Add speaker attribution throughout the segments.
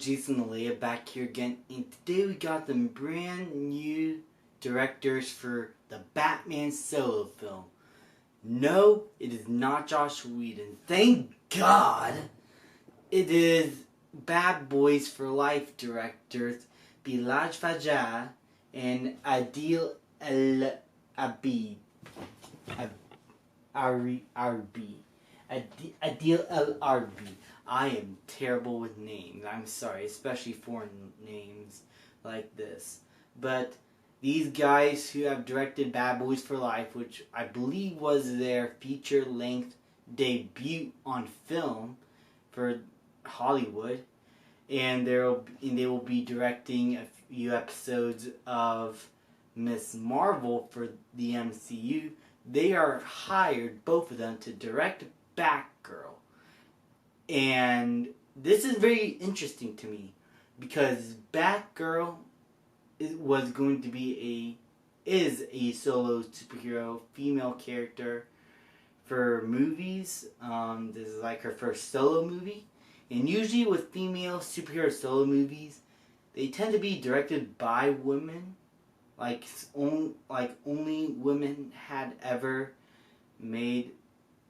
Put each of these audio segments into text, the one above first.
Speaker 1: Jason and Leia back here again, and today we got some brand new directors for the Batman solo film. No, it is not Joss Whedon. Thank God! It is Bad Boys for Life directors Bilall and Adil Arbi. Adil Arbi. I am terrible with names. I'm sorry, especially foreign names like this. But these guys who have directed Bad Boys for Life, which I believe was their feature-length debut on film for Hollywood, and they will be directing a few episodes of Miss Marvel for the MCU. They are hired, both of them, to direct Batgirl. And this is very interesting to me because Batgirl is a solo superhero female character for movies. This is like her first solo movie, and usually with female superhero solo movies, they tend to be directed by women. Like only women had ever made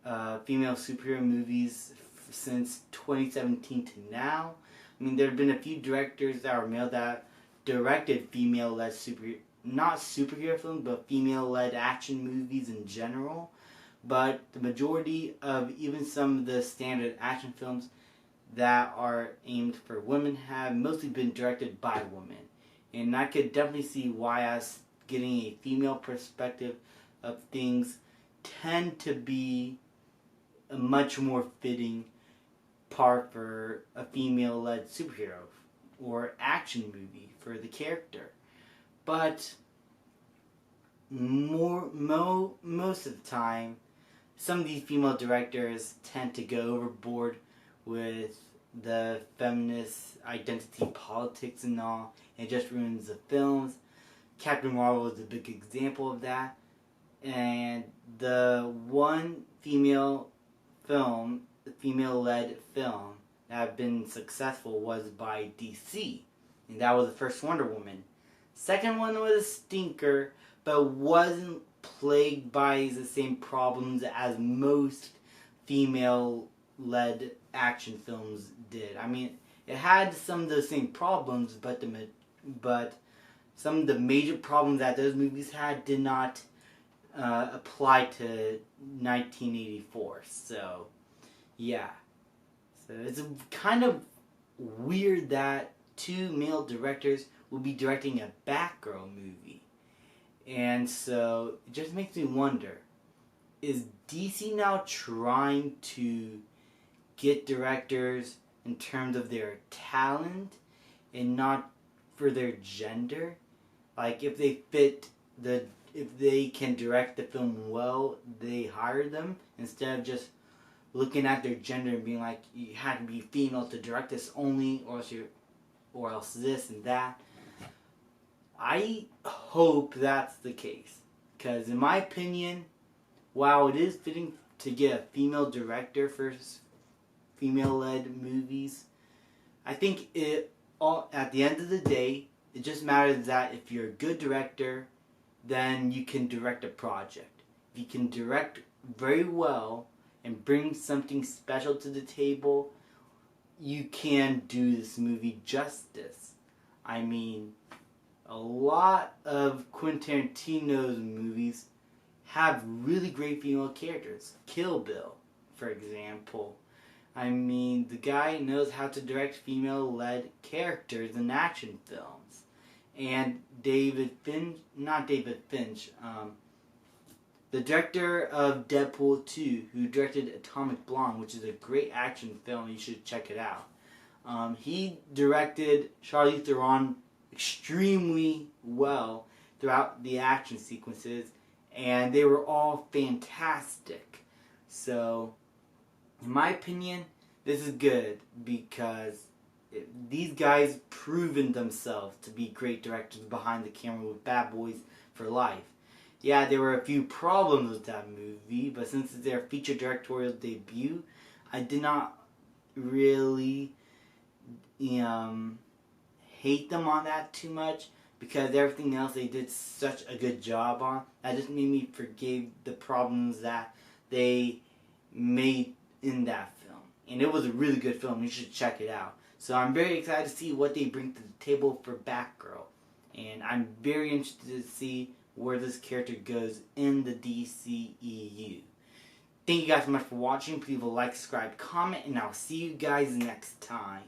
Speaker 1: female superhero movies since 2017 to now. I mean, there have been a few directors that are male that directed female-led not superhero films, but female-led action movies in general. But the majority of even some of the standard action films that are aimed for women have mostly been directed by women. And I could definitely see why us getting a female perspective of things tend to be a much more fitting part for a female-led superhero or action movie for the character. But most of the time, some of these female directors tend to go overboard with the feminist identity politics and all, and it just ruins the films. Captain Marvel is a big example of that. And the one female-led film that have been successful was by DC, and that was the first Wonder Woman. Second one was a stinker, but wasn't plagued by the same problems as most female-led action films did. I mean, it had some of the same problems, but some of the major problems that those movies had did not apply to 1984. So, yeah. So it's kind of weird that two male directors will be directing a Batgirl movie. And so it just makes me wonder, is DC now trying to get directors in terms of their talent and not for their gender? Like if they can direct the film well, they hire them instead of just looking at their gender and being like, you had to be female to direct this only, or else this and that. I hope that's the case, because in my opinion, while it is fitting to get a female director for female-led movies, I think at the end of the day, it just matters that if you're a good director, then you can direct a project. If you can direct very well and bring something special to the table, you can do this movie justice. I mean, a lot of Quentin Tarantino's movies have really great female characters. Kill Bill, for example. I mean, the guy knows how to direct female-led characters in action films. And the director of Deadpool 2, who directed Atomic Blonde, which is a great action film, you should check it out. He directed Charlize Theron extremely well throughout the action sequences, and they were all fantastic. So, in my opinion, this is good because these guys proven themselves to be great directors behind the camera with Bad Boys for Life. Yeah, there were a few problems with that movie, but since it's their feature directorial debut, I did not really hate them on that too much, because everything else they did such a good job on. That just made me forgive the problems that they made in that film. And it was a really good film. You should check it out. So I'm very excited to see what they bring to the table for Batgirl. And I'm very interested to see where this character goes in the DCEU. Thank you guys so much for watching. Please leave a like, subscribe, comment, and I'll see you guys next time.